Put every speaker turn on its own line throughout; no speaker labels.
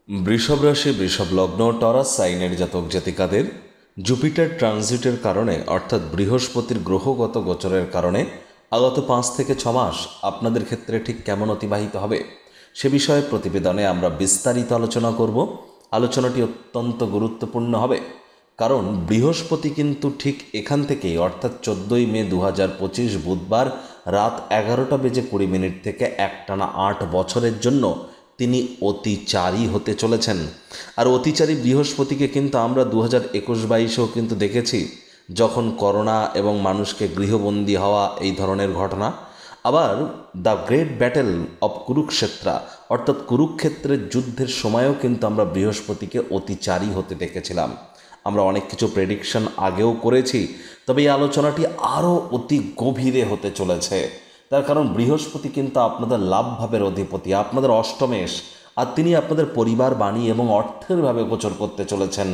বৃষভ রাশি, বৃষভ লগ্ন, টরাস সাইনের জাতক জাতিকাদের জুপিটার ট্রানজিটের কারণে অর্থাৎ বৃহস্পতির গ্রহগত গোচরের কারণে আগত 5 থেকে 6 মাস আপনাদের ক্ষেত্রে ঠিক কেমন অতিবাহিত হবে সে বিষয়ে প্রতিবেদনে আমরা বিস্তারিত আলোচনা করব। আলোচনাটি অত্যন্ত গুরুত্বপূর্ণ হবে, কারণ বৃহস্পতি কিন্তু ঠিক এখান থেকেই অর্থাৎ 14ই মে 2025 বুধবার রাত 11:20 থেকে একটানা 8 বছরের জন্য তিনি অতিচারী হতে চলেছেন। আর অতিচারী বৃহস্পতিকে কিন্তু আমরা 2021-22-এও কিন্তু দেখেছি, যখন করোনা এবং মানুষকে গৃহবন্দী হওয়া এই ধরনের ঘটনা। আবার দ্য গ্রেট ব্যাটেল অব কুরুক্ষেত্রা অর্থাৎ কুরুক্ষেত্রের যুদ্ধের সময়ও কিন্তু আমরা বৃহস্পতিকে অতিচারী হতে দেখেছিলাম। আমরা অনেক কিছু প্রেডিকশন আগেও করেছি, তবে এই আলোচনাটি আরও অতি গভীরে হতে চলেছে। তার কারণ বৃহস্পতি কিন্তু আপনাদের লাভ ভাবের অধিপতি, আপনাদের অষ্টমেশ, আর তিনি আপনাদের পরিবার, বাণী এবং অর্থের ভাবে গোচর করতে চলেছেন।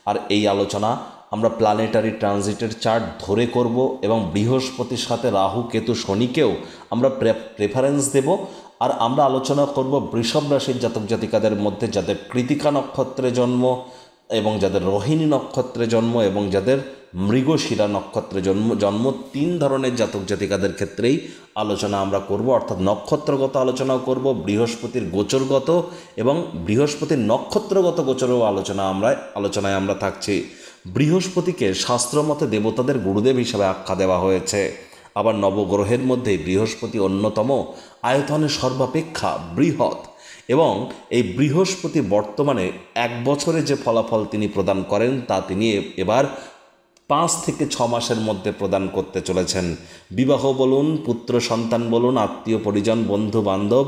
আর এই আলোচনা আমরা প্ল্যানেটারি ট্রানজিটের চার্ট ধরে করব এবং বৃহস্পতির সাথে রাহু, কেতু, শনিকেও আমরা প্রেফারেন্স দেব। আর আমরা আলোচনা করব বৃষভ রাশির জাতক জাতিকাদের মধ্যে যাদের কৃতিকা নক্ষত্রে জন্ম এবং যাদের রোহিণী নক্ষত্রে জন্ম এবং যাদের মৃগশিরা নক্ষত্রে জন্ম 3 ধরনের জাতক জাতিকাদের ক্ষেত্রেই আলোচনা আমরা করব। অর্থাৎ নক্ষত্রগত আলোচনাও করব, বৃহস্পতির গোচরগত এবং বৃহস্পতির নক্ষত্রগত গোচরেও আলোচনায় আমরা থাকছি। বৃহস্পতিকে শাস্ত্রমতে দেবতাদের গুরুদেব হিসেবে আখ্যা দেওয়া হয়েছে। আবার নবগ্রহের মধ্যে বৃহস্পতি অন্যতম, আয়তনে সর্বাপেক্ষা বৃহৎ, এবং এই বৃহস্পতি বর্তমানে 1 বছরে যে ফলাফল তিনি প্রদান করেন তা তিনি এবার 5 থেকে 6 মাসের মধ্যে প্রদান করতে চলেছেন। বিবাহ বলুন, পুত্র সন্তান বলুন, আত্মীয় পরিজন, বন্ধু বান্ধব,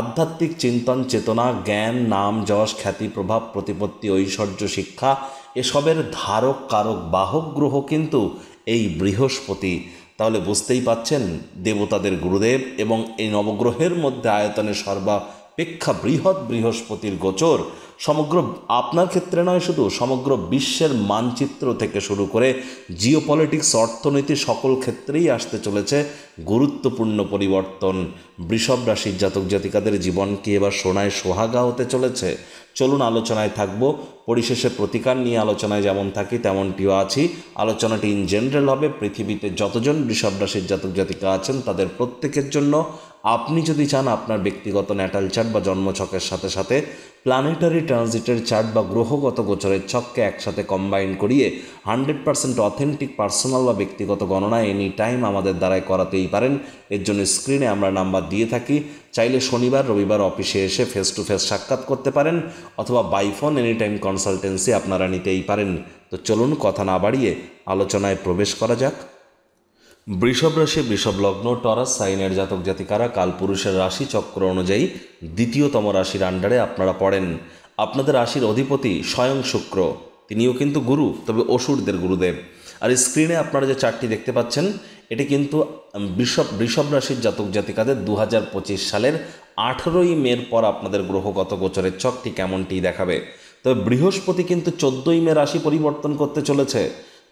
আধ্যাত্মিক চিন্তন, চেতনা, জ্ঞান, নাম, যশ, খ্যাতি, প্রভাব, প্রতিপত্তি, ঐশ্বর্য, শিক্ষা, এসবের ধারক, কারক, বাহক গ্রহ কিন্তু এই বৃহস্পতি। তাহলে বুঝতেই পাচ্ছেন, দেবতাদের গুরুদেব এবং এই নবগ্রহের মধ্যে আয়তনে সর্বাপেক্ষা বৃহৎ বৃহস্পতির গোচর সমগ্র আপনার ক্ষেত্রে নয়, শুধু সমগ্র বিশ্বের মানচিত্র থেকে শুরু করে জিওপলিটিক্স, অর্থনীতি, সকল ক্ষেত্রেই আসতে চলেছে গুরুত্বপূর্ণ পরিবর্তন। বৃষভ রাশির জাতক জাতিকাদের জীবন কি এবার সোনায় সোহাগা হতে চলেছে? চলুন আলোচনায় থাকবো। পরিশেষে প্রতিকার নিয়ে আলোচনায় যেমন থাকি তেমনটিও আছি। আলোচনাটি ইন জেনারেল হবে, পৃথিবীতে যতজন বৃষভ রাশির জাতক জাতিকা আছেন তাদের প্রত্যেকের জন্য। আপনি যদি চান আপনার ব্যক্তিগত ন্যাটাল চার্ট বা জন্মছকের সাথে সাথে প্ল্যানেটারি ট্রানজিটের চার্ট বা গ্রহগত গোচরের ছককে একসাথে কম্বাইন করিয়ে 100% অথেন্টিক পার্সোনাল বা ব্যক্তিগত গণনা এনি টাইম আমাদের দ্বারাই করাতেই পারেন। এর জন্য স্ক্রিনে আমরা নাম্বার দিয়ে থাকি। চাইলে শনিবার, রবিবার অফিসে এসে ফেস টু ফেস সাক্ষাৎ করতে পারেন, অথবা by phone any time consultancy আপনারা নিতেই পারেন। তো চলুন কথা না বাড়িয়ে আলোচনায় প্রবেশ করা যাক। বৃষভ রাশি, বৃষভ লগ্ন, টরাস সাইনের জাতক জাতিকারা কালপুরুষের রাশি চক্র অনুযায়ী দ্বিতীয়তম রাশির আন্ডারে আপনারা পড়েন। আপনাদের রাশির অধিপতি স্বয়ং শুক্র, তিনিও কিন্তু গুরু, তবে অসুরদের গুরুদেব। আর স্ক্রিনে আপনারা যে চার্টটি দেখতে পাচ্ছেন এটি কিন্তু বৃষভ রাশির জাতক জাতিকাদের 2025 সালের 18ই মের পর আপনাদের গ্রহগত গোচরের ছকটি কেমনটি দেখাবে। তবে বৃহস্পতি কিন্তু 14ই মে রাশি পরিবর্তন করতে চলেছে।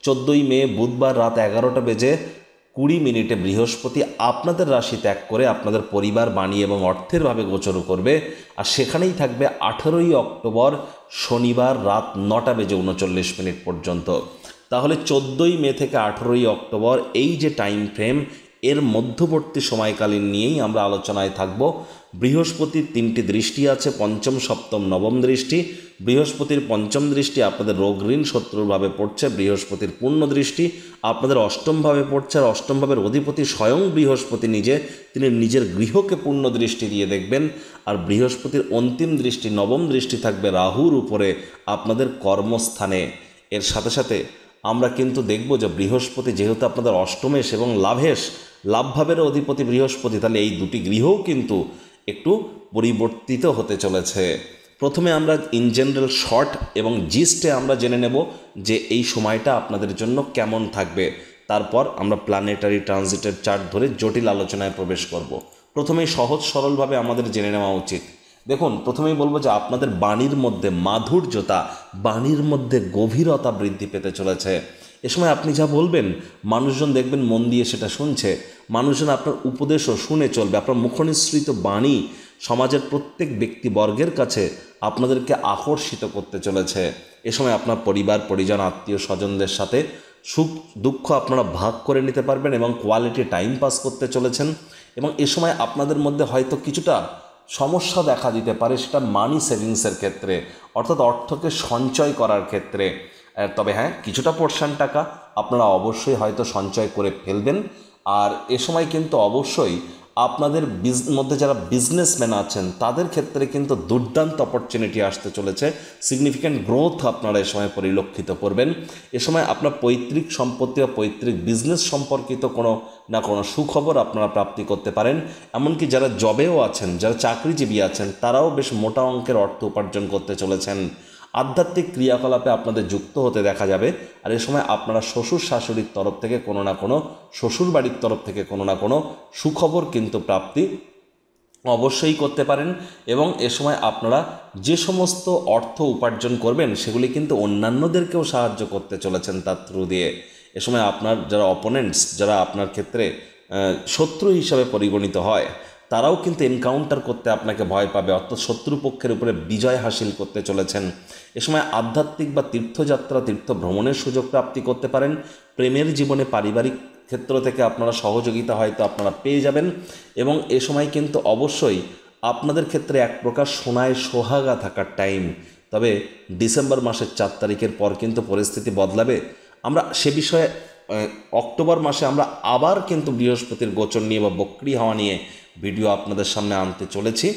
14ই মে বুধবার রাত 11:20 বৃহস্পতি আপনাদের রাশি ত্যাগ করে আপনাদের পরিবার, বাণী এবং অর্থের ভাবে গোচর করবে। আর সেখানেই থাকবে 18ই অক্টোবর শনিবার রাত 9:39 পর্যন্ত। তাহলে 14ই মে থেকে 18ই অক্টোবর এই যে টাইম ফ্রেম, এর মধ্যবর্তী সময়কালীন নিয়েই আমরা আলোচনায় থাকব। বৃহস্পতির 3টি দৃষ্টি আছে, পঞ্চম, সপ্তম, নবম দৃষ্টি। বৃহস্পতির পঞ্চম দৃষ্টি আপনাদের রোগ, ঋণ, শত্রুরভাবে পড়ছে। বৃহস্পতির পূর্ণ দৃষ্টি আপনাদের অষ্টমভাবে পড়ছে, আর অষ্টম ভাবের অধিপতি স্বয়ং বৃহস্পতি নিজে, তিনি নিজের গৃহকে পূর্ণ দৃষ্টি দিয়ে দেখবেন। আর বৃহস্পতির অন্তিম দৃষ্টি, নবম দৃষ্টি থাকবে রাহুর উপরে আপনাদের কর্মস্থানে। এর সাথে সাথে আমরা কিন্তু দেখব যে বৃহস্পতি যেহেতু আপনাদের অষ্টমেশ এবং লাভভাবের অধিপতি বৃহস্পতি, তাহলে এই দুটি গৃহও কিন্তু একটু পরিবর্তিত হতে চলেছে। প্রথমে আমরা ইন জেনারেল শর্ট এবং জিস্টে আমরা জেনে নেব যে এই সময়টা আপনাদের জন্য কেমন থাকবে। তারপর আমরা প্ল্যানেটারি ট্রানজিটের চার্ট ধরে জটিল আলোচনায় প্রবেশ করব। প্রথমেই সহজ সরলভাবে আমাদের জেনে নেওয়া উচিত। দেখুন, প্রথমেই বলবো যে আপনাদের বাণীর মধ্যে মাধুর্যতা, বাণীর মধ্যে গভীরতা বৃদ্ধি পেতে চলেছে। এ সময় আপনি যা বলবেন মানুষজন দেখবেন মন দিয়ে সেটা শুনছে, মানুষজন আপনার উপদেশও শুনে চলবে। আপনার মুখনিসৃত বাণী সমাজের প্রত্যেক ব্যক্তিবর্গের কাছে আপনাদেরকে আকর্ষিত করতে চলেছে। এ সময় আপনার পরিবার পরিজন আত্মীয় স্বজনদের সাথে সুখ দুঃখ আপনারা ভাগ করে নিতে পারবেন এবং কোয়ালিটি টাইম পাস করতে চলেছেন। এবং এ সময় আপনাদের মধ্যে হয়তো কিছুটা সমস্যা দেখা দিতে পারে, সেটা মানি সেভিংসের ক্ষেত্রে, অর্থাৎ অর্থকে সঞ্চয় করার ক্ষেত্রে। তবে হ্যাঁ, কিছুটা পোর্শন টাকা আপনারা অবশ্যই হয়তো সঞ্চয় করে ফেলবেন। আর এ সময় কিন্তু অবশ্যই আপনাদের মধ্যে যারা বিজনেসম্যান আছেন তাদের ক্ষেত্রে কিন্তু দুর্দান্ত অপরচুনিটি আসতে চলেছে। সিগনিফিক্যান্ট গ্রোথ আপনারা এ সময় পরিলক্ষিত করবেন। এ সময় আপনার পৈতৃক সম্পত্তি বা পৈতৃক বিজনেস সম্পর্কিত কোনো না কোনো সুখবর আপনারা প্রাপ্তি করতে পারেন। এমনকি যারা জবেও আছেন, যারা চাকরিজীবী আছেন, তারাও বেশ মোটা অঙ্কের অর্থ উপার্জন করতে চলেছেন। আধ্যাত্মিক ক্রিয়াকলাপে আপনাদের যুক্ত হতে দেখা যাবে। আর এ সময় আপনারা শ্বশুর শাশুড়ির তরফ থেকে কোনো না কোনো, শ্বশুর বাড়ির তরফ থেকে কোনো না কোনো সুখবর কিন্তু প্রাপ্তি অবশ্যই করতে পারেন। এবং এ সময় আপনারা যে সমস্ত অর্থ উপার্জন করবেন সেগুলি কিন্তু অন্যান্যদেরকেও সাহায্য করতে চলেছেন তার থ্রু দিয়ে। এ সময় আপনার যারা অপোনেন্টস, যারা আপনার ক্ষেত্রে শত্রু হিসাবে পরিগণিত হয়, তারাও কিন্তু এনকাউন্টার করতে আপনাকে ভয় পাবে, অর্থাৎ শত্রুপক্ষের উপরে বিজয় হাসিল করতে চলেছেন। এ সময় আধ্যাত্মিক বা তীর্থযাত্রা, তীর্থ ভ্রমণের সুযোগ প্রাপ্তি করতে পারেন। প্রেমের জীবনে, পারিবারিক ক্ষেত্র থেকে আপনারা সহযোগিতা হয়তো আপনারা পেয়ে যাবেন। এবং এ সময় কিন্তু অবশ্যই আপনাদের ক্ষেত্রে এক প্রকার সোনায় সোহাগা থাকার টাইম। তবে ডিসেম্বর মাসের 4 তারিখের পর কিন্তু পরিস্থিতি বদলাবে। আমরা সে বিষয়ে অক্টোবর মাসে আমরা আবার কিন্তু বৃহস্পতির গোচর নিয়ে বা বক্রি হওয়া নিয়ে ভিডিও আপনাদের সামনে আনতে চলেছি।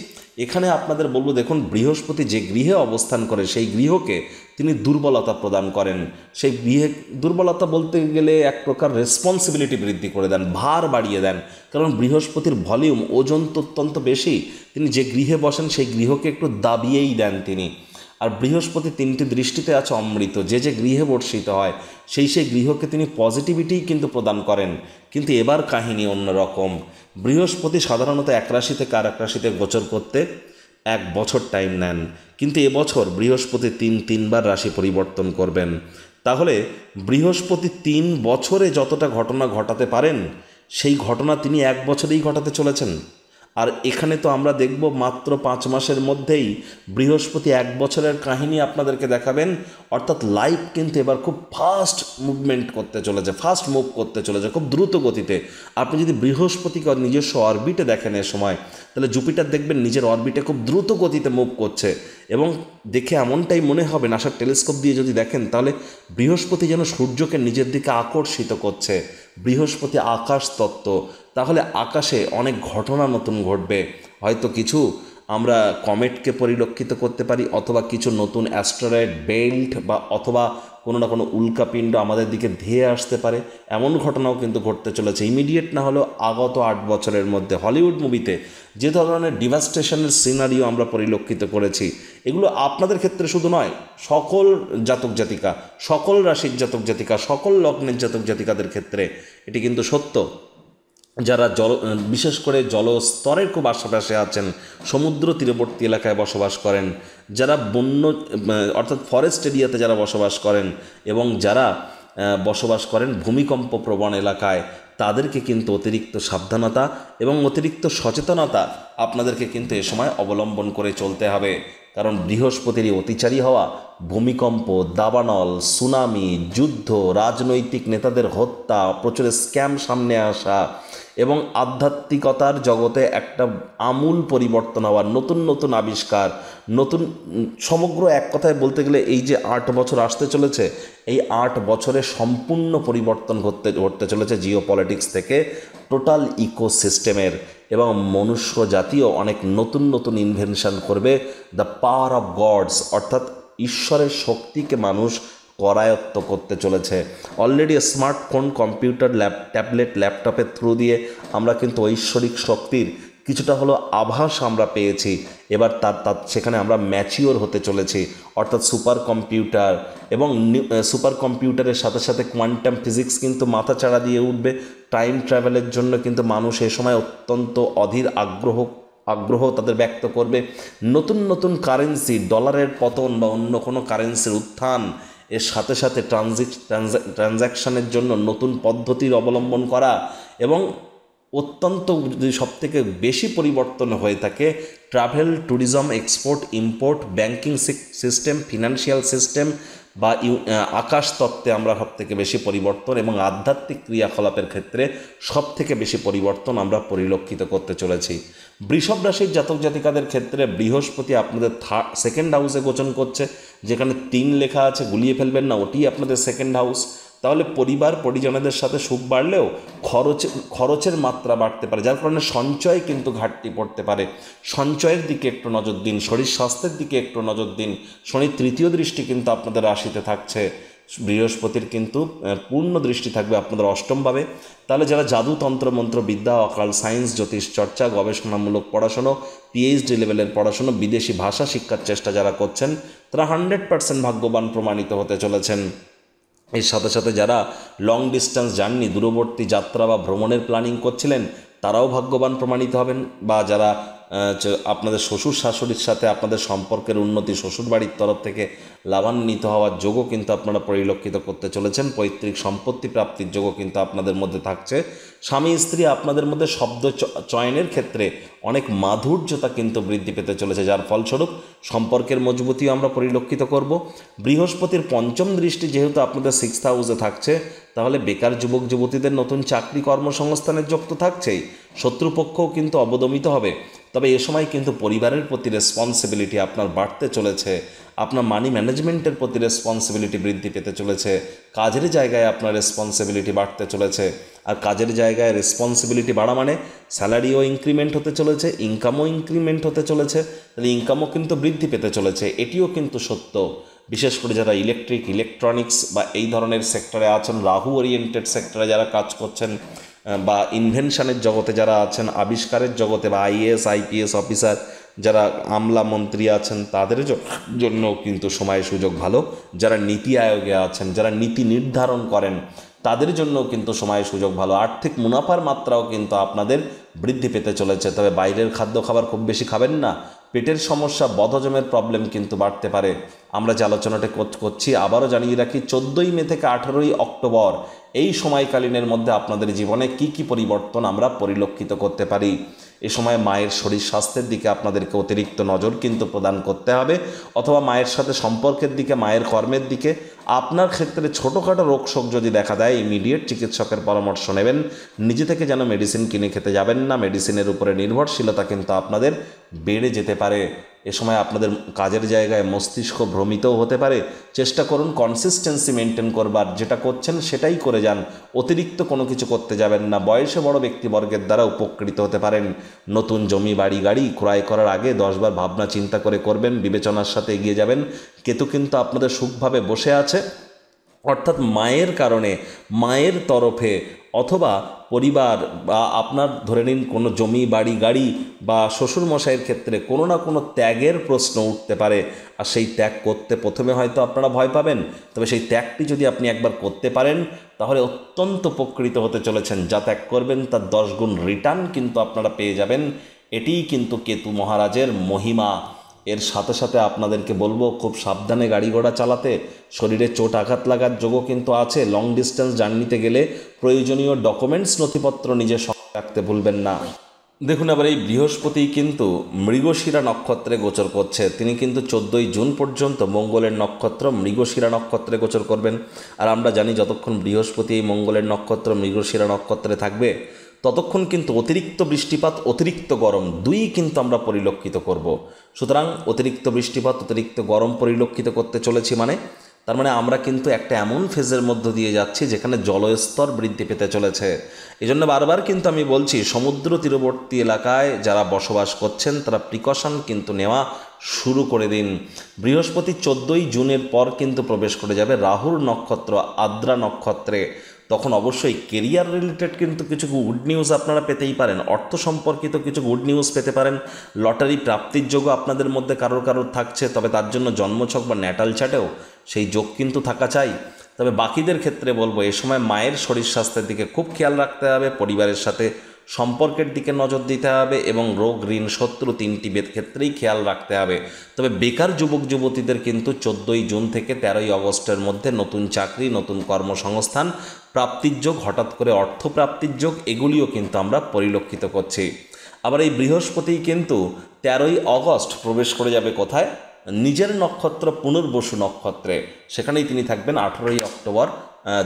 এখানে আপনাদের বলবো, দেখুন, বৃহস্পতি যে গৃহে অবস্থান করে সেই গৃহকে তিনি দুর্বলতা প্রদান করেন। সেই গৃহে দুর্বলতা বলতে গেলে এক প্রকার রেসপন্সিবিলিটি বৃদ্ধি করে দেন, ভার বাড়িয়ে দেন। কারণ বৃহস্পতির ভলিউম, ওজন তো অত্যন্ত বেশি। তিনি যে গৃহে বসেন সেই গৃহকে একটু দাবিয়েই দেন তিনি। আর বৃহস্পতি 3টি দৃষ্টিতে আছে অমৃত, যে যে গৃহে বর্ষিত হয় সেই সেই গৃহকে তিনি পজিটিভিটিই কিন্তু প্রদান করেন। কিন্তু এবার কাহিনী অন্যরকম। বৃহস্পতি সাধারণত এক রাশি থেকে আর এক রাশিতে গোচর করতে 1 বছর টাইম নেন, কিন্তু এবছর বৃহস্পতি তিনবার রাশি পরিবর্তন করবেন। তাহলে বৃহস্পতি 3 বছরে যতটা ঘটনা ঘটাতে পারেন সেই ঘটনা তিনি 1 বছরেই ঘটাতে চলেছেন। আর এখানে তো আমরা দেখব মাত্র 5 মাসের মধ্যেই বৃহস্পতি 1 বছরের কাহিনী আপনাদেরকে দেখাবেন। অর্থাৎ লাইফ কিন্তু এবার খুব ফাস্ট মুভমেন্ট করতে চলেছে, ফাস্ট মুভ করতে চলেছে, খুব দ্রুত গতিতে। আপনি যদি বৃহস্পতিকে নিজস্ব অরবিটে দেখেন এ সময়, তাহলে জুপিটার দেখবেন নিজের অরবিটে খুব দ্রুত গতিতে মুভ করছে। এবং দেখে এমনটাই মনে হবে, নাসার টেলিস্কোপ দিয়ে যদি দেখেন তাহলে বৃহস্পতি যেন সূর্যকে নিজের দিকে আকর্ষিত করছে। বৃহস্পতি আকাশ তত্ত্ব, তাহলে আকাশে অনেক ঘটনা নতুন ঘটবে। হয়তো কিছু আমরা কমেটকে পরিলক্ষিত করতে পারি, অথবা কিছু নতুন অ্যাস্টেরয়েড বেল্ট বা অথবা কোনো না কোনো উল্কাপিণ্ড আমাদের দিকে ধেয়ে আসতে পারে। এমন ঘটনাও কিন্তু ঘটতে চলেছে, ইমিডিয়েট না হলেও আগত 8 বছরের মধ্যে। হলিউড মুভিতে যে ধরনের ডিভাস্টেশনের সিনারিও আমরা পরিলক্ষিত করেছি, এগুলো আপনাদের ক্ষেত্রে শুধু নয়, সকল জাতক জাতিকা, সকল রাশির জাতক জাতিকা, সকল লগ্নের জাতক জাতিকাদের ক্ষেত্রে এটি কিন্তু সত্য। যারা বিশেষ করে জলস্তরের খুব আশেপাশে আছেন, সমুদ্র তীরবর্তী এলাকায় বসবাস করেন, যারা বন্য অর্থাৎ ফরেস্ট এরিয়াতে যারা বসবাস করেন, এবং যারা বসবাস করেন ভূমিকম্প প্রবণ এলাকায়, তাদেরকে কিন্তু অতিরিক্ত সাবধানতা এবং অতিরিক্ত সচেতনতা আপনাদেরকে কিন্তু এ সময় অবলম্বন করে চলতে হবে। কারণ বৃহস্পতিরই অতিচারী হওয়া, ভূমিকম্প, দাবানল, সুনামি, যুদ্ধ, রাজনৈতিক নেতাদের হত্যা, প্রচুর স্ক্যাম সামনে আসা এবং আধ্যাত্মিকতার জগতে একটা আমূল পরিবর্তন হওয়া, নতুন নতুন আবিষ্কার, নতুন সমগ্র, এক কথায় বলতে গেলে এই যে 8 বছর আসতে চলেছে, এই 8 বছরে সম্পূর্ণ পরিবর্তন ঘটতে চলেছে জিও পলিটিক্স থেকে টোটাল ইকোসিস্টেমের। এবং মনুষ্য জাতীয় অনেক নতুন নতুন ইনভেনশন করবে। দ্য পাওয়ার অফ গডস, অর্থাৎ ঈশ্বরের শক্তিকে মানুষ করায়ত্ত করতে চলেছে। অলরেডি স্মার্টফোন, কম্পিউটার, ট্যাবলেট, ল্যাপটপের থ্রু দিয়ে আমরা কিন্তু ঐশ্বরিক শক্তির কিছুটা হলো আভাস আমরা পেয়েছি। এবার তার সেখানে আমরা ম্যাচিওর হতে চলেছি। অর্থাৎ সুপার কম্পিউটার এবং সুপার কম্পিউটারের সাথে সাথে কোয়ান্টাম ফিজিক্স কিন্তু মাথা চাড়া দিয়ে উঠবে। টাইম ট্রাভেলের জন্য কিন্তু মানুষ এ সময় অত্যন্ত অধীর আগ্রহ তাদের ব্যক্ত করবে। নতুন নতুন কারেন্সি, ডলারের পতন বা অন্য কোনো কারেন্সির উত্থান, এর সাথে সাথে ট্রানজ্যাকশানের জন্য নতুন পদ্ধতির অবলম্বন করা এবং অত্যন্ত যদি সবথেকে বেশি পরিবর্তন হয়ে থাকে travel, tourism, export, import, banking system, financial system বা আকাশ তত্ত্বে আমরা সবথেকে বেশি পরিবর্তন এবং আধ্যাত্মিক ক্রিয়াকলাপের ক্ষেত্রে সবথেকে বেশি পরিবর্তন আমরা পরিলক্ষিত করতে চলেছি। বৃষভ রাশির জাতক জাতিকাদের ক্ষেত্রে বৃহস্পতি আপনাদের সেকেন্ড হাউসে গোচর করছে, যেখানে 3 লেখা আছে, গুলিয়ে ফেলবেন না, ওটি আপনাদের সেকেন্ড হাউস। তাহলে পরিবার পরিজনদের সাথে সুখ বাড়লেও খরচের মাত্রা বাড়তে পারে, যার কারণে সঞ্চয় কিন্তু ঘাটতি পড়তে পারে। সঞ্চয়ের দিকে একটু নজর দিন, শরীর স্বাস্থ্যের দিকে একটু নজর দিন। শনির 3য় দৃষ্টি কিন্তু আপনাদের রাশিতে থাকছে, বৃহস্পতির কিন্তু পূর্ণ দৃষ্টি থাকবে আপনাদের অষ্টমভাবে। তাহলে যারা জাদু, তন্ত্র, মন্ত্র বিদ্যা, অকাল, সায়েন্স, জ্যোতিষ চর্চা, গবেষণামূলক পড়াশুনো, পিএইচডি লেভেলের পড়াশুনো, বিদেশি ভাষা শিক্ষার চেষ্টা যারা করছেন, তারা 100% ভাগ্যবান প্রমাণিত হতে চলেছেন। এর সাথে সাথে যারা লং ডিস্টেন্স জার্নি, দূরবর্তী যাত্রা বা ভ্রমণের প্ল্যানিং করছিলেন, তারাও ভাগ্যবান প্রমাণিত হবেন। বা যারা আপনাদের শ্বশুর শাশুড়ির সাথে আপনাদের সম্পর্কের উন্নতি, শ্বশুরবাড়ির তরফ থেকে লাভান্বিত হওয়ার যোগও কিন্তু আপনারা পরিলক্ষিত করতে চলেছেন। পৈতৃক সম্পত্তি প্রাপ্তির যোগও কিন্তু আপনাদের মধ্যে থাকছে। স্বামী স্ত্রী আপনাদের মধ্যে শব্দ চয়নের ক্ষেত্রে অনেক মাধুর্যতা কিন্তু বৃদ্ধি পেতে চলেছে, যার ফলস্বরূপ সম্পর্কের মজবুতিও আমরা পরিলক্ষিত করব। বৃহস্পতির 5ম দৃষ্টি যেহেতু আপনাদের 6th হাউসে থাকছে, তাহলে বেকার যুবক যুবতীদের নতুন চাকরি কর্মসংস্থানের যোগ তো থাকছেই, শত্রুপক্ষও কিন্তু অবদমিত হবে। তবে এ সময় কিন্তু পরিবারের প্রতি রেসপন্সিবিলিটি আপনার বাড়তে চলেছে, আপনার মানি ম্যানেজমেন্টের প্রতি রেসপন্সিবিলিটি বৃদ্ধি পেতে চলেছে, কাজের জায়গায় আপনার রেসপন্সিবিলিটি বাড়তে চলেছে। আর কাজের জায়গায় রেসপন্সিবিলিটি বাড়া মানে স্যালারিও ইনক্রিমেন্ট হতে চলেছে, ইনকামও ইনক্রিমেন্ট হতে চলেছে, তাহলে ইনকামও কিন্তু বৃদ্ধি পেতে চলেছে, এটিও কিন্তু সত্য। বিশেষ করে যারা ইলেকট্রিক, ইলেকট্রনিক্স বা এই ধরনের সেক্টরে আছেন, রাহু ওরিয়েন্টেড সেক্টরে যারা কাজ করছেন, বা ইনভেনশনের জগতে যারা আছেন, আবিষ্কারের জগতে, বা আইএএস আইপিএস অফিসার যারা আমলা মন্ত্রী আছেন, তাদের জন্য কিন্তু সময় সুযোগ ভালো। যারা নীতি আয়োগে আছেন, যারা নীতি নির্ধারণ করেন, তাদের জন্য কিন্তু সময় সুযোগ ভালো। আর্থিক মুনাফার মাত্রাও কিন্তু আপনাদের বৃদ্ধি পেতে চলেছে। তবে বাইরের খাদ্য খাবার খুব বেশি খাবেন না, পেটের সমস্যা, বদহজমের প্রবলেম কিন্তু বাড়তে পারে। আমরা যে আলোচনাটা করছি আবারও জানিয়ে রাখি, 14ই মে থেকে 18ই অক্টোবর এই সময়কালীনের মধ্যে আপনাদের জীবনে কি কি পরিবর্তন আমরা পরিলক্ষিত করতে পারি। এ সময় মায়ের শরীর স্বাস্থ্যের দিকে আপনাদেরকে অতিরিক্ত নজর কিন্তু প্রদান করতে হবে, অথবা মায়ের সাথে সম্পর্কের দিকে, মায়ের কর্মের দিকে। আপনার ক্ষেত্রে ছোটোখাটো রোগশোক যদি দেখা দেয়, ইমিডিয়েট চিকিৎসকের পরামর্শ নেবেন। নিজে থেকে যেন মেডিসিন কিনে খেতে যাবেন না, মেডিসিনের উপরে নির্ভরশীলতা কিন্তু আপনাদের বেড়ে যেতে পারে। এ সময় আপনাদের কাজের জায়গায় মস্তিষ্ক ভ্রমিতও হতে পারে। চেষ্টা করুন কনসিস্টেন্সি মেনটেন করবার, যেটা করছেন সেটাই করে যান, অতিরিক্ত কোনো কিছু করতে যাবেন না। বয়সে বড় ব্যক্তিবর্গের দ্বারা উপকৃত হতে পারেন। নতুন জমি, বাড়ি, গাড়ি ক্রয় করার আগে 10 বার ভাবনা চিন্তা করে করবেন, বিবেচনার সাথে এগিয়ে যাবেন। কেতু কিন্তু আপনাদের সুখভাবে বসে আছে, অর্থাৎ মায়ের কারণে, মায়ের তরফে অথবা পরিবার বা আপনার ধরে নিন কোনো জমি, বাড়ি, গাড়ি বা শ্বশুরমশাইয়ের ক্ষেত্রে কোনো না কোনো ত্যাগের প্রশ্ন উঠতে পারে। আর সেই ত্যাগ করতে প্রথমে হয়তো আপনারা ভয় পাবেন, তবে সেই ত্যাগটি যদি আপনি একবার করতে পারেন, তাহলে অত্যন্ত উপকৃত হতে চলেছেন। যা ত্যাগ করবেন তার 10 গুণ রিটার্ন কিন্তু আপনারা পেয়ে যাবেন। এটিই কিন্তু কেতু মহারাজের মহিমা। এর সাথে সাথে আপনাদেরকে বলবো, খুব সাবধানে গাড়ি ঘোড়া চালাতে, শরীরে চোট আঘাত লাগার যোগও কিন্তু আছে। লং ডিস্টেন্স জার্নিতে গেলে প্রয়োজনীয় ডকুমেন্টস, নথিপত্র নিজের সঙ্গে রাখতে ভুলবেন না। দেখুন, আবার এই বৃহস্পতি কিন্তু মৃগশিরা নক্ষত্রে গোচর করছে। তিনি কিন্তু 14ই জুন পর্যন্ত মঙ্গলের নক্ষত্র মৃগশিরা নক্ষত্রে গোচর করবেন। আর আমরা জানি, যতক্ষণ বৃহস্পতি এই মঙ্গলের নক্ষত্র মৃগশিরা নক্ষত্রে থাকবে, ততক্ষণ কিন্তু অতিরিক্ত বৃষ্টিপাত, অতিরিক্ত গরম দুই কিন্তু আমরা পরিলক্ষিত করব। সুতরাং অতিরিক্ত বৃষ্টিপাত, অতিরিক্ত গরম পরিলক্ষিত করতে চলেছি মানে, তার মানে আমরা কিন্তু একটা এমন ফেজের মধ্য দিয়ে যাচ্ছি যেখানে জলস্তর বৃদ্ধি পেতে চলেছে। এই জন্য বারবার কিন্তু আমি বলছি, সমুদ্র তীরবর্তী এলাকায় যারা বসবাস করছেন তারা প্রিকশন কিন্তু নেওয়া শুরু করে দিন। বৃহস্পতি 14ই জুনের পর কিন্তু প্রবেশ করে যাবে রাহুর নক্ষত্র আদ্রা নক্ষত্রে। তখন অবশ্যই কেরিয়ার রিলেটেড কিন্তু কিছু গুড নিউজ আপনারা পেতেই পারেন, অর্থ সম্পর্কিত কিছু গুড নিউজ পেতে পারেন। লটারি প্রাপ্তির যোগও আপনাদের মধ্যে কারোর থাকছে, তবে তার জন্য জন্মছক বা ন্যাটাল চার্টেও সেই যোগ কিন্তু থাকা চাই। তবে বাকিদের ক্ষেত্রে বলবো, এ সময় মায়ের শরীর স্বাস্থ্যের দিকে খুব খেয়াল রাখতে হবে। পরিবারের সাথে সম্পর্কের দিকে নজর দিতে হবে এবং রোগ ঋণ শত্রু তিনটি ক্ষেত্রেই খেয়াল রাখতে হবে। তবে বেকার যুবক যুবতীদের কিন্তু 14ই জুন থেকে 13ই অগস্টের মধ্যে নতুন চাকরি, নতুন কর্মসংস্থান প্রাপ্তির যোগ, হঠাৎ করে অর্থ প্রাপ্তির যোগ, এগুলিও কিন্তু আমরা পরিলক্ষিত করছি। আবার এই বৃহস্পতি কিন্তু 13ই অগস্ট প্রবেশ করে যাবে কোথায়? নিজের নক্ষত্র পুনর্বসু নক্ষত্রে। সেখানেই তিনি থাকবেন 18ই অক্টোবর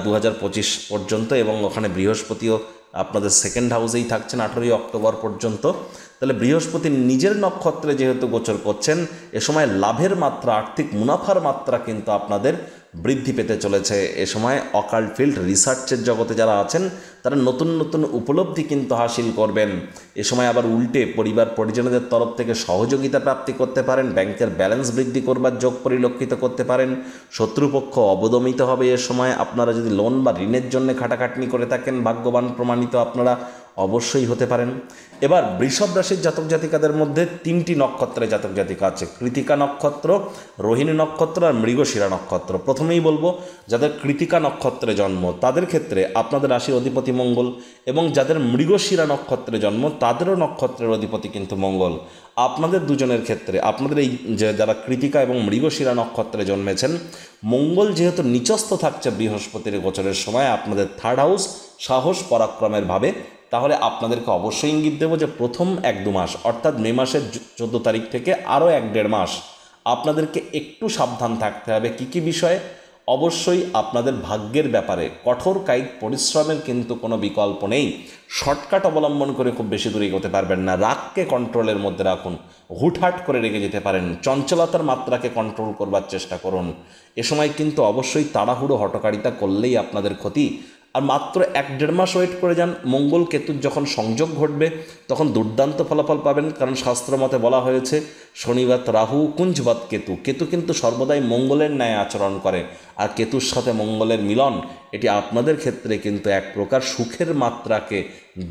2025 পর্যন্ত, এবং ওখানে বৃহস্পতিও আপনাদের সেকেন্ড হাউসেই থাকছেন 18ই অক্টোবর পর্যন্ত। তাহলে বৃহস্পতি নিজের নক্ষত্রে যেহেতু গোচর করছেন, এ সময় লাভের মাত্রা, আর্থিক মুনাফার মাত্রা কিন্তু আপনাদের বৃদ্ধি পেতে চলেছে। এ সময় অকাল্ট ফিল্ড রিসার্চের জগতে যারা আছেন তারা নতুন নতুন উপলব্ধি কিন্তু হাসিল করবেন। এ সময় আবার উল্টে পরিবার পরিজনদের তরফ থেকে সহযোগিতা প্রাপ্তি করতে পারেন, ব্যাংকের ব্যালেন্স বৃদ্ধি করবার যোগ পরিলক্ষিত করতে পারেন, শত্রুপক্ষ অবদমিত হবে। এ সময় আপনারা যদি লোন বা ঋণের জন্য খাটাখাটনি করে থাকেন, ভাগ্যবান প্রমাণিত আপনারা অবশ্যই হতে পারেন। এবার বৃষভ রাশির জাতক জাতিকাদের মধ্যে 3টি নক্ষত্রের জাতক জাতিকা আছে, কৃতিকা নক্ষত্র, রোহিণী নক্ষত্র আর মৃগশিরা নক্ষত্র। প্রথমেই বলবো যাদের কৃতিকা নক্ষত্রে জন্ম তাদের ক্ষেত্রে আপনাদের রাশির অধিপতি মঙ্গল, এবং যাদের মৃগশিরা নক্ষত্রে জন্ম তাদেরও নক্ষত্রের অধিপতি কিন্তু মঙ্গল। আপনাদের দুজনের ক্ষেত্রে, আপনাদের এই যে যারা কৃতিকা এবং মৃগশিরা নক্ষত্রে জন্মেছেন, মঙ্গল যেহেতু নিচস্থ থাকছে বৃহস্পতির গোচরের সময় আপনাদের থার্ড হাউস সাহস পরাক্রমের ভাবে, তাহলে আপনাদেরকে অবশ্যই ইঙ্গিত দেবো যে প্রথম 1-2 মাস অর্থাৎ মে মাসের 14 তারিখ থেকে আরও 1-1.5 মাস আপনাদেরকে একটু সাবধান থাকতে হবে। কী বিষয়ে? অবশ্যই আপনাদের ভাগ্যের ব্যাপারে কঠোর কায়িক পরিশ্রমের কিন্তু কোনো বিকল্প নেই। শর্টকাট অবলম্বন করে খুব বেশি দূরে এগোতে পারবেন না। রাগকে কন্ট্রোলের মধ্যে রাখুন, হুটহাট করে রেগে যেতে পারেন, চঞ্চলতার মাত্রাকে কন্ট্রোল করবার চেষ্টা করুন। এ সময় কিন্তু অবশ্যই তাড়াহুড়ো হটকারিতা করলেই আপনাদের ক্ষতি। আর মাত্র 1-1.5 মাস ওয়েট করে যান। মঙ্গল কেতুর যখন সংযোগ ঘটবে তখন দুর্দান্ত ফলাফল পাবেন, কারণ শাস্ত্র মতে বলা হয়েছে শনিবাত রাহু কুঞ্জবাত কেতু। কেতু কিন্তু সর্বদাই মঙ্গলের ন্যায় আচরণ করে, আর কেতুর সাথে মঙ্গলের মিলন এটি আপনাদের ক্ষেত্রে কিন্তু এক প্রকার সুখের মাত্রাকে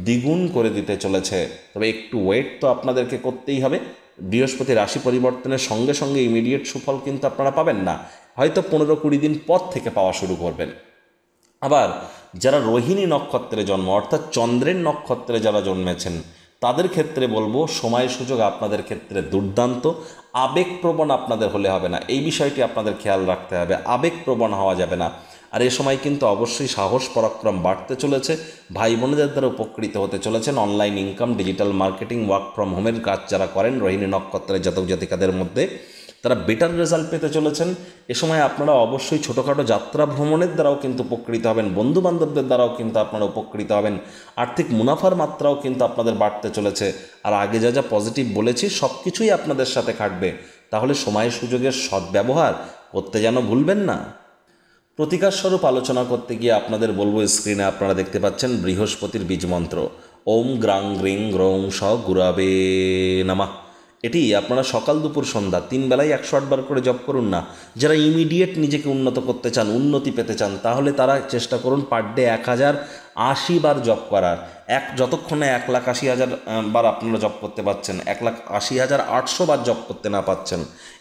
দ্বিগুণ করে দিতে চলেছে। তবে একটু ওয়েট তো আপনাদেরকে করতেই হবে। বৃহস্পতি রাশি পরিবর্তনের সঙ্গে সঙ্গে ইমিডিয়েট সুফল কিন্তু আপনারা পাবেন না, হয়তো 15-20 দিন পর থেকে পাওয়া শুরু করবেন। আবার যারা রোহিণী নক্ষত্রে জন্ম অর্থাৎ চন্দ্রের নক্ষত্রে যারা জন্মেছেন তাদের ক্ষেত্রে বলবো সময় সুযোগ আপনাদের ক্ষেত্রে দুর্দান্ত। আবেগপ্রবণ আপনাদের হলে হবে না, এই বিষয়টি আপনাদের খেয়াল রাখতে হবে। আবেগপ্রবণ হওয়া যাবে না। আর এ সময় কিন্তু অবশ্যই সাহস পরাক্রম বাড়তে চলেছে, ভাই বোনেদের দ্বারা উপকৃত হতে চলেছেন। Online income, digital marketing, work from হোমের কাজ যারা করেন রোহিণী নক্ষত্রের জাতক জাতিকাদের মধ্যে, তারা বেটার রেজাল্ট পেতে চলেছেন। এ সময় আপনারা অবশ্যই ছোটোখাটো যাত্রা ভ্রমণের দ্বারাও কিন্তু উপকৃত হবেন, বন্ধুবান্ধবদের দ্বারাও কিন্তু আপনারা উপকৃত হবেন। আর্থিক মুনাফার মাত্রাও কিন্তু আপনাদের বাড়তে চলেছে। আর আগে যা যা পজিটিভ বলেছি সব কিছুই আপনাদের সাথে খাটবে। তাহলে সময় সুযোগের সদ্ব্যবহার করতে যেন ভুলবেন না। প্রতিকার স্বরূপ আলোচনা করতে গিয়ে আপনাদের বলবো, স্ক্রিনে আপনারা দেখতে পাচ্ছেন বৃহস্পতির বীজ মন্ত্র ওম গ্রাং গ্রিং গ্রৌং স গুরাবে নামা। এটি আপনারা সকাল দুপুর সন্ধ্যা 3 বেলায় 108 বার করে জপ করুন না। যারা ইমিডিয়েট নিজেকে উন্নত করতে চান, উন্নতি পেতে চান, তাহলে তারা চেষ্টা করুন পার ডে 1080 বার জপ করার। যতক্ষণে 1,80,000 বার আপনারা জপ করতে পারছেন, 1,80,800 বার জপ করতে না পাচ্ছেন,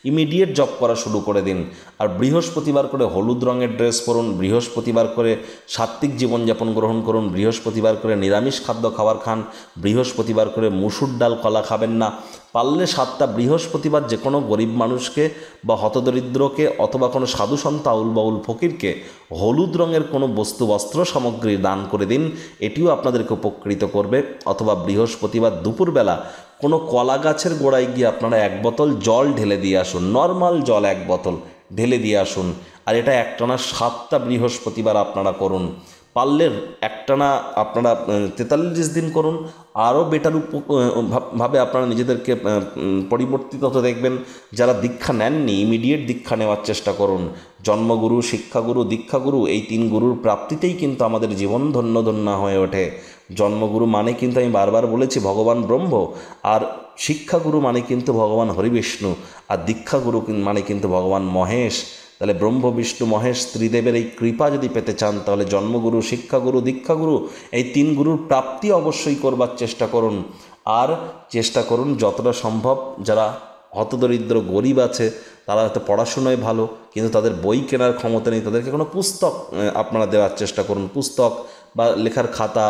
ইমিডিয়েট জপ করা শুরু করে দিন। আর বৃহস্পতিবার করে হলুদ রঙের ড্রেস পরুন, বৃহস্পতিবার করে সাত্ত্বিক জীবনযাপন গ্রহণ করুন, বৃহস্পতিবার করে নিরামিষ খাদ্য খাবার খান, বৃহস্পতিবার করে মুসুর ডাল কলা খাবেন না। পারলে 7টা বৃহস্পতিবার যে কোনো গরিব মানুষকে বা হতদরিদ্রকে অথবা কোনো সাধুসন্ত আউল বাউল ফকিরকে হলুদ রঙের কোনো বস্তু বস্ত্র সামগ্রী দান করে দিন, এটিও আপনাদেরকে উপকৃত করবে। অথবা বৃহস্পতিবার দুপুরবেলা কোনো কলা গাছের গোড়ায় গিয়ে আপনারা 1 বোতল জল ঢেলে দিয়ে আসুন, নর্মাল জল 1 বোতল ঢেলে দিয়ে আসুন। আর এটা একটানা 7টা বৃহস্পতিবার আপনারা করুন। পারলে একটানা আপনারা 43 দিন করুন। আরও বেটার ভাবে আপনারা নিজেদেরকে পরিবর্তিত হতে দেখবেন। যারা দীক্ষা নেননি ইমিডিয়েট দীক্ষা নেওয়ার চেষ্টা করুন। জন্মগুরু, শিক্ষাগুরু, দীক্ষাগুরু এই 3 গুরুর প্রাপ্তিতেই কিন্তু আমাদের জীবন ধন্য ধন্য হয়ে ওঠে। জন্মগুরু মানে কিন্তু আমি বারবার বলেছি ভগবান ব্রহ্ম, আর শিক্ষাগুরু মানে কিন্তু ভগবান হরিবিষ্ণু, আর দীক্ষাগুরু মানে কিন্তু ভগবান মহেশ। তাহলে ব্রহ্ম বিষ্ণু মহেশ ত্রিদেবের এই কৃপা যদি পেতে চান, তাহলে জন্মগুরু, শিক্ষাগুরু, দীক্ষাগুরু এই 3 গুরুর প্রাপ্তি অবশ্যই করবার চেষ্টা করুন। আর চেষ্টা করুন যতটা সম্ভব যারা হতদরিদ্র গরিব আছে, তারা হয়তো পড়াশুনোয় ভালো কিন্তু তাদের বই কেনার ক্ষমতা নেই, তাদেরকে কোনো পুস্তক আপনারা দেওয়ার চেষ্টা করুন। পুস্তক বা লেখার খাতা,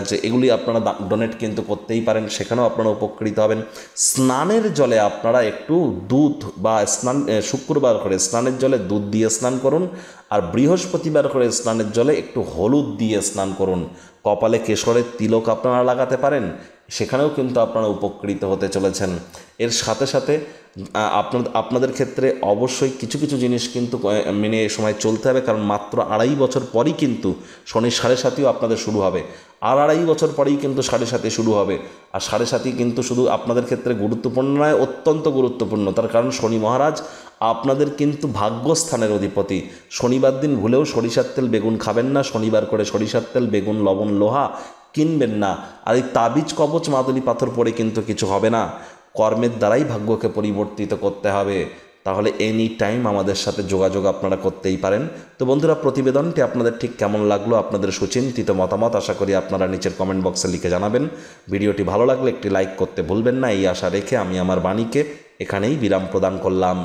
যে এগুলি আপনারা ডোনেট কিন্তু করতেই পারেন, সেখানেও আপনারা উপকৃত হবেন। স্নানের জলে আপনারা একটু দুধ বা শুক্রবার করে স্নানের জলে দুধ দিয়ে স্নান করুন, আর বৃহস্পতিবার করে স্নানের জলে একটু হলুদ দিয়ে স্নান করুন। কপালে কেশরের তিলক আপনারা লাগাতে পারেন, সেখানেও কিন্তু আপনারা উপকৃত হতে চলেছেন। এর সাথে সাথে আপনাদের ক্ষেত্রে অবশ্যই কিছু কিছু জিনিস কিন্তু মেনে এ সময় চলতে হবে, কারণ মাত্র 2.5 বছর পরই কিন্তু শনির 7.5 আপনাদের শুরু হবে। আর 2.5 বছর পরেই কিন্তু 7.5 শুরু হবে। আর 7.5 কিন্তু শুধু আপনাদের ক্ষেত্রে গুরুত্বপূর্ণ নয়, অত্যন্ত গুরুত্বপূর্ণ। তার কারণ শনি মহারাজ আপনাদের কিন্তু ভাগ্যস্থানের অধিপতি। শনিবার দিন ভুলেও সরিষার তেল বেগুন খাবেন না। শনিবার করে সরিষার তেল বেগুন লবণ লোহা কিনবেন না। আর এই তাবিজ কবচ মাদুলি পাথর পরে কিন্তু কিছু হবে না। কর্মের দ্বারাই ভাগ্যকে পরিবর্তিত করতে হবে। তাহলে এনি টাইম আমাদের সাথে যোগাযোগ আপনারা করতেই পারেন। তো বন্ধুরা, প্রতিবেদনটি আপনাদের ঠিক কেমন লাগলো, আপনাদের সুচিন্তিত মতামত আশা করি আপনারা নিচের কমেন্ট বক্সে লিখে জানাবেন। ভিডিওটি ভালো লাগলে একটি লাইক করতে ভুলবেন না, এই আশা রেখে আমি আমার বাণীকে এখানেই বিরাম প্রদান করলাম।